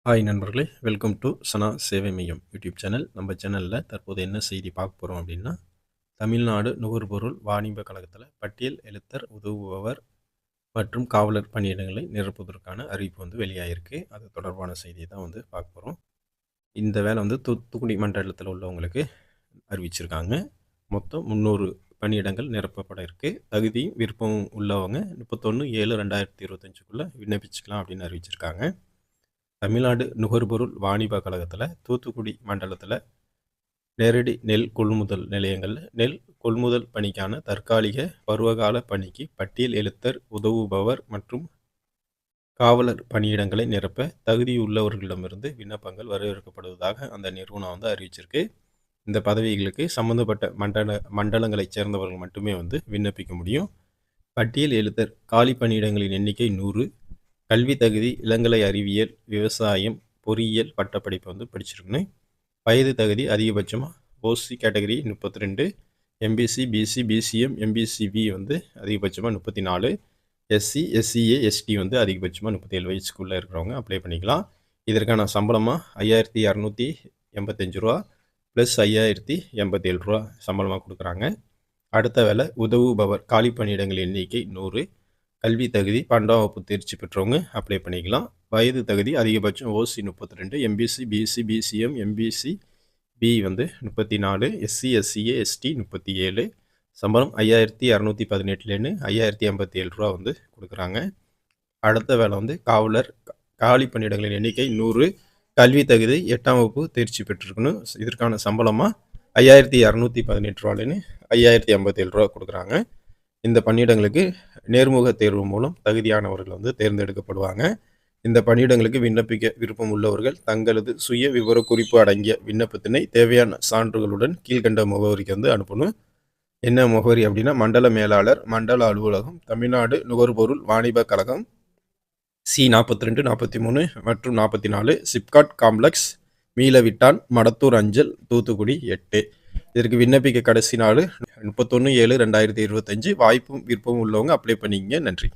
Hi நண்பர்களே, welcome to சனா சேவை மையம் யூடியூப் சேனல். நம்ம சேனலில் தற்போது என்ன செய்தி பார்க்க போகிறோம் அப்படின்னா, தமிழ்நாடு நுகர்பொருள் வாணிப கழகத்தில் பட்டியல் எழுத்தர் உதவுபவர் மற்றும் காவலர் பணியிடங்களை நிரப்புவதற்கான அறிவிப்பு வெளியாகிருக்கு. அது தொடர்பான செய்தியை தான் பார்க்க போகிறோம். இந்த வேலை தூத்துக்குடி மண்டலத்தில் உள்ளவங்களுக்கு அறிவிச்சிருக்காங்க. மொத்தம் 300 பணியிடங்கள் நிரப்பப்பட இருக்குது. தகுதியும் விருப்பமும் உள்ளவங்க 31/7/2025 விண்ணப்பிச்சுக்கலாம் அப்படின்னு அறிவிச்சிருக்காங்க. தமிழ்நாடு நுகர்பொருள் வாணிப கழகத்தில் தூத்துக்குடி மண்டலத்தில் நேரடி நெல் கொள்முதல் நிலையங்களில் நெல் கொள்முதல் பணிக்கான தற்காலிக பருவகால பணிக்கு பட்டியல் எழுத்தர் உதவுபவர் மற்றும் காவலர் பணியிடங்களை நிரப்ப தகுதியுள்ளவர்களிடமிருந்து விண்ணப்பங்கள் வரவேற்கப்படுவதாக அந்த நிறுவனம் அறிவிச்சிருக்கு. இந்த பதவிகளுக்கு சம்பந்தப்பட்ட மண்டலங்களைச் சேர்ந்தவர்கள் மட்டுமே விண்ணப்பிக்க முடியும். பட்டியல் எழுத்தர் காலி பணியிடங்களின் எண்ணிக்கை 100. கல்வி தகுதி இளங்கலை அறிவியல், விவசாயம், பொறியியல் பட்டப்படிப்பு படிச்சிருக்கணும். வயது தகுதி அதிகபட்சமாக OC category 32, MBC, BC, BCM, எம்பிசிபி அதிகபட்சமாக 34, எஸ்சி, எஸ்சிஏ, எஸ்டி அதிகபட்சமாக 37 வயசுக்குள்ளே இருக்கிறவங்க அப்ளை பண்ணிக்கலாம். இதற்கான சம்பளமாக 5285 ரூபா ப்ளஸ் 5087 ரூபா சம்பளமாக கொடுக்குறாங்க. அடுத்த வேலை உதவுபவர் காலி பணியிடங்கள் எண்ணிக்கை 100. கல்வி தகுதி 12ஆம் வகுப்பு தேர்ச்சி பெற்றவங்க அப்ளை பண்ணிக்கலாம். வயது தகுதி அதிகபட்சம் OC 32, MBC, BC, BCM, MBC B 34, SC, SCA, ST 37. சம்பளம் 5218 5087 ரூபா கொடுக்குறாங்க. அடுத்த வேலை காவலர் காலி பணியிடங்களின் எண்ணிக்கை 100. கல்வி தகுதி 8ஆம் வகுப்பு தேர்ச்சி பெற்றிருக்கணும். இதற்கான சம்பளமாக 5218 ரூபாலேன்னு 5087 ரூபா கொடுக்குறாங்க. இந்த பணியிடங்களுக்கு நேர்முக தேர்வு மூலம் தகுதியானவர்கள் தேர்ந்தெடுக்கப்படுவாங்க. இந்த பணியிடங்களுக்கு விண்ணப்பிக்க விருப்பம் உள்ளவர்கள் தங்களது சுய விவர குறிப்பு அடங்கிய விண்ணப்பத்தினை தேவையான சான்றுகளுடன் கீழ்கண்ட முகவரிக்கு அனுப்பணும். என்ன முகவரி அப்படின்னா, மண்டல மேலாளர், மண்டல அலுவலகம், தமிழ்நாடு நுகர்பொருள் வாணிப கழகம், சி 42, 43 மற்றும் 44, சிப்காட் காம்ப்ளெக்ஸ், மீளவிட்டான், மடத்தூர் அஞ்சல், தூத்துக்குடி 8. இதற்கு விண்ணப்பிக்க கடைசி நாள் 31/7/2025. வாய்ப்பும் விருப்பமும் உள்ளவங்க அப்ளை பண்ணிக்கங்க. நன்றி.